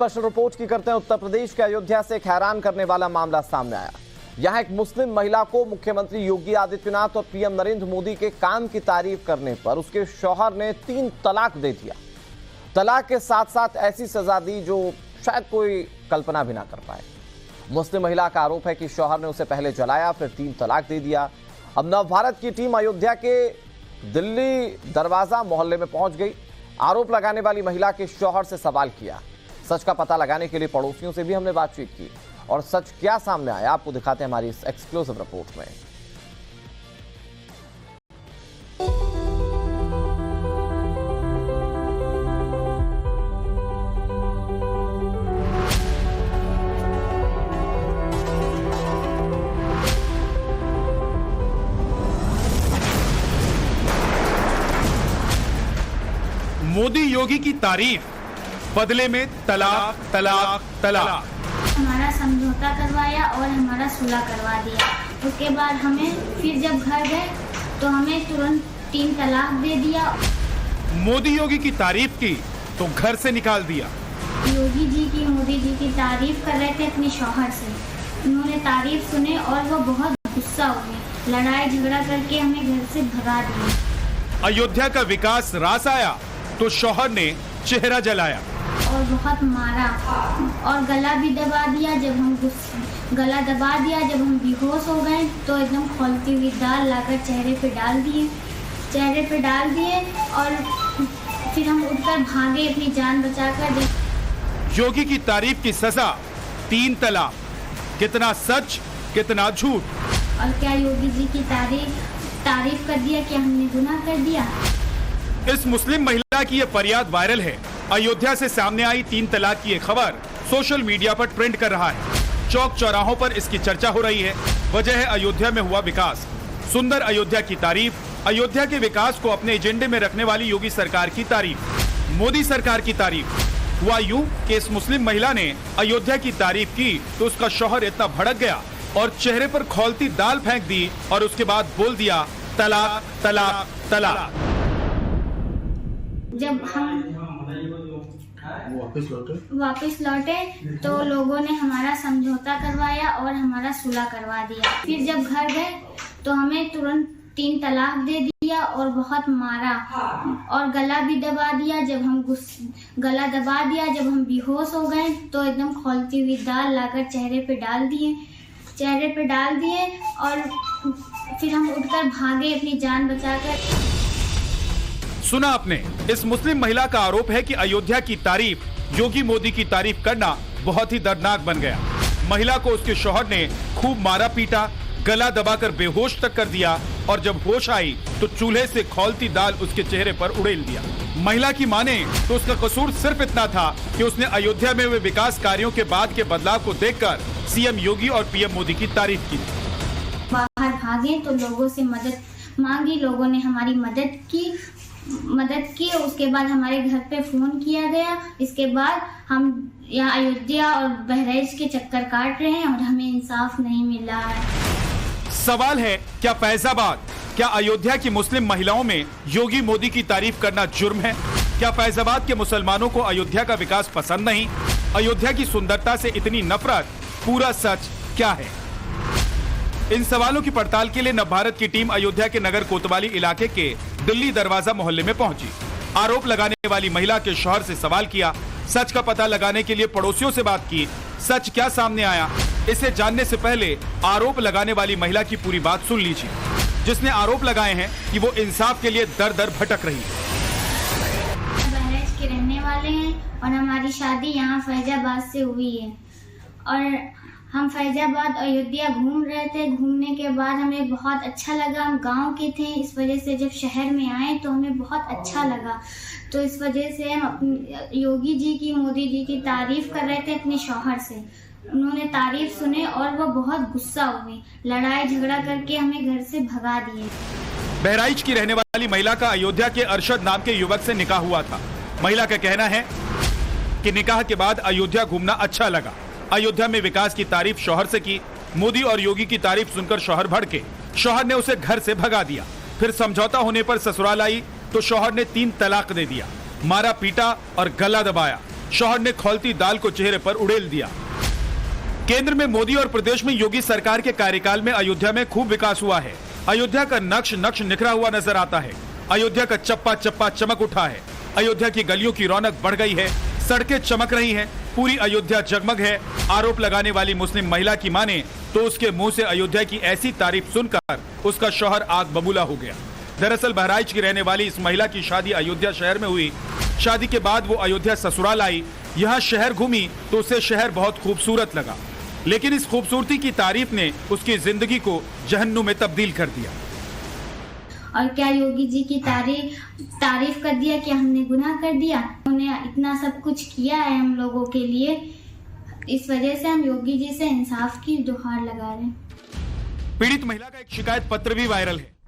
Special report की करते हैं। उत्तर प्रदेश के अयोध्या से एक हैरान करने वाला मामला सामने आया। यहां एक मुस्लिम महिला को मुख्यमंत्री योगी आदित्यनाथ और पीएम नरेंद्र मोदी के काम की तारीफ करने पर उसके शौहर ने 3 तलाक दे दिया। तलाक के साथ साथ ऐसी सजा दी जो शायद कोई कल्पना भी ना कर पाए। मुस्लिम महिला का आरोप है कि शौहर ने उसे पहले जलाया, फिर 3 तलाक दे दिया। अब नवभारत की टीम अयोध्या के दिल्ली दरवाजा मोहल्ले में पहुंच गई। आरोप लगाने वाली महिला के शौहर से सवाल किया। सच का पता लगाने के लिए पड़ोसियों से भी हमने बातचीत की और सच क्या सामने आया आपको दिखाते हैं हमारी इस एक्सक्लूसिव रिपोर्ट में। मोदी योगी की तारीफ, बदले में तलाक तलाक तलाक। हमारा समझौता करवाया और हमारा सुलह करवा दिया। उसके बाद हमें फिर जब घर गए तो हमें तुरंत 3 तलाक दे दिया। मोदी योगी की तारीफ की तो घर से निकाल दिया। योगी जी की मोदी जी की तारीफ कर रहे थे अपने शौहर से। उन्होंने तारीफ सुने और वो बहुत गुस्सा हुए। लड़ाई झगड़ा करके हमें घर से भगा दिया। अयोध्या का विकास रास आया तो शौहर ने चेहरा जलाया और बहुत मारा और गला भी दबा दिया। जब हम गला दबा दिया, जब हम बेहोश हो गए तो एकदम खौलती हुई दाल लाकर चेहरे पे डाल दिए और फिर हम उठकर भागे अपनी जान बचाकर। योगी की तारीफ की सजा 3 तलाक। कितना सच कितना झूठ। और क्या योगी जी की तारीफ कर दिया कि हमने गुनाह कर दिया। इस मुस्लिम महिला की यह फरियाद वायरल है। अयोध्या से सामने आई 3 तलाक की ये खबर सोशल मीडिया पर ट्रेंड कर रहा है। चौक चौराहों पर इसकी चर्चा हो रही है। वजह है अयोध्या में हुआ विकास। सुंदर अयोध्या की तारीफ, अयोध्या के विकास को अपने एजेंडे में रखने वाली योगी सरकार की तारीफ, मोदी सरकार की तारीफ। हुआ यूं कि इस मुस्लिम महिला ने अयोध्या की तारीफ की तो उसका शौहर इतना भड़क गया और चेहरे पर खौलती दाल फेंक दी और उसके बाद बोल दिया तलाक तलाक तलाक। जब हम वापस लौटे तो लोगों ने हमारा समझौता करवाया और हमारा सुलह करवा दिया। फिर जब घर गए तो हमें तुरंत 3 तलाक दे दिया और बहुत मारा और गला भी दबा दिया। जब हम बेहोश हो गए तो एकदम खौलती हुई दाल लाकर चेहरे पे डाल दिए और फिर हम उठकर भागे अपनी जान बचाकर। सुना आपने, इस मुस्लिम महिला का आरोप है कि अयोध्या की तारीफ योगी मोदी की तारीफ करना बहुत ही दर्दनाक बन गया। महिला को उसके शौहर ने खूब मारा पीटा, गला दबाकर बेहोश तक कर दिया और जब होश आई तो चूल्हे से खौलती दाल उसके चेहरे पर उड़ेल दिया। महिला की माने तो उसका कसूर सिर्फ इतना था कि उसने अयोध्या में हुए विकास कार्यों के बाद के बदलाव को देखकर सीएम योगी और पीएम मोदी की तारीफ की। बाहर भागे तो लोगों से मदद मांगी। लोगों ने हमारी मदद की और उसके बाद हमारे घर पे फोन किया गया। इसके बाद हम यहाँ अयोध्या और बहराइच के चक्कर काट रहे हैं और हमें इंसाफ नहीं मिल रहा है। सवाल है, क्या फैजाबाद, क्या अयोध्या की मुस्लिम महिलाओं में योगी मोदी की तारीफ करना जुर्म है? क्या फैजाबाद के मुसलमानों को अयोध्या का विकास पसंद नहीं? अयोध्या की सुंदरता से इतनी नफरत, पूरा सच क्या है? इन सवालों की पड़ताल के लिए नवभारत की टीम अयोध्या के नगर कोतवाली इलाके के दिल्ली दरवाजा मोहल्ले में पहुंची। आरोप लगाने वाली महिला के शौहर से सवाल किया। सच का पता लगाने के लिए पड़ोसियों से बात की। सच क्या सामने आया, इसे जानने से पहले आरोप लगाने वाली महिला की पूरी बात सुन लीजिए, जिसने आरोप लगाए हैं कि वो इंसाफ के लिए दर दर भटक रही है। बहराइच के रहने वाले हैं और हमारी शादी यहाँ फैजाबाद से हुई है और हम फैजाबाद अयोध्या घूम रहे थे। घूमने के बाद हमें बहुत अच्छा लगा। हम गांव के थे, इस वजह से जब शहर में आए तो हमें बहुत अच्छा लगा। तो इस वजह से हम योगी जी की मोदी जी की तारीफ कर रहे थे अपने शौहर से। उन्होंने तारीफ सुने और वो बहुत गुस्सा हुए। लड़ाई झगड़ा करके हमें घर से भगा दिए। बहराइच की रहने वाली महिला का अयोध्या के अरशद नाम के युवक से निकाह हुआ था। महिला का कहना है कि निकाह के बाद अयोध्या घूमना अच्छा लगा। अयोध्या में विकास की तारीफ शौहर से की। मोदी और योगी की तारीफ सुनकर शौहर भड़के। शौहर ने उसे घर से भगा दिया। फिर समझौता होने पर ससुराल आई तो शौहर ने 3 तलाक दे दिया, मारा पीटा और गला दबाया। शौहर ने खौलती दाल को चेहरे पर उड़ेल दिया। केंद्र में मोदी और प्रदेश में योगी सरकार के कार्यकाल में अयोध्या में खूब विकास हुआ है। अयोध्या का नक्श निखरा हुआ नजर आता है। अयोध्या का चप्पा चप्पा चमक उठा है। अयोध्या की गलियों की रौनक बढ़ गई है। सड़कें चमक रही हैं। पूरी अयोध्या जगमग है। आरोप लगाने वाली मुस्लिम महिला की माने तो उसके मुंह से अयोध्या की ऐसी तारीफ सुनकर उसका शौहर आग बबूला हो गया। दरअसल बहराइच की रहने वाली इस महिला की शादी अयोध्या शहर में हुई। शादी के बाद वो अयोध्या ससुराल आई। यहाँ शहर घूमी तो उसे शहर बहुत खूबसूरत लगा, लेकिन इस खूबसूरती की तारीफ ने उसकी जिंदगी को जहन्नुम में तब्दील कर दिया। और क्या योगी जी की तारीफ कर दिया कि हमने गुनाह कर दिया। उन्होंने इतना सब कुछ किया है हम लोगों के लिए, इस वजह से हम योगी जी से इंसाफ की गुहार लगा रहे हैं। पीड़ित महिला का एक शिकायत पत्र भी वायरल है।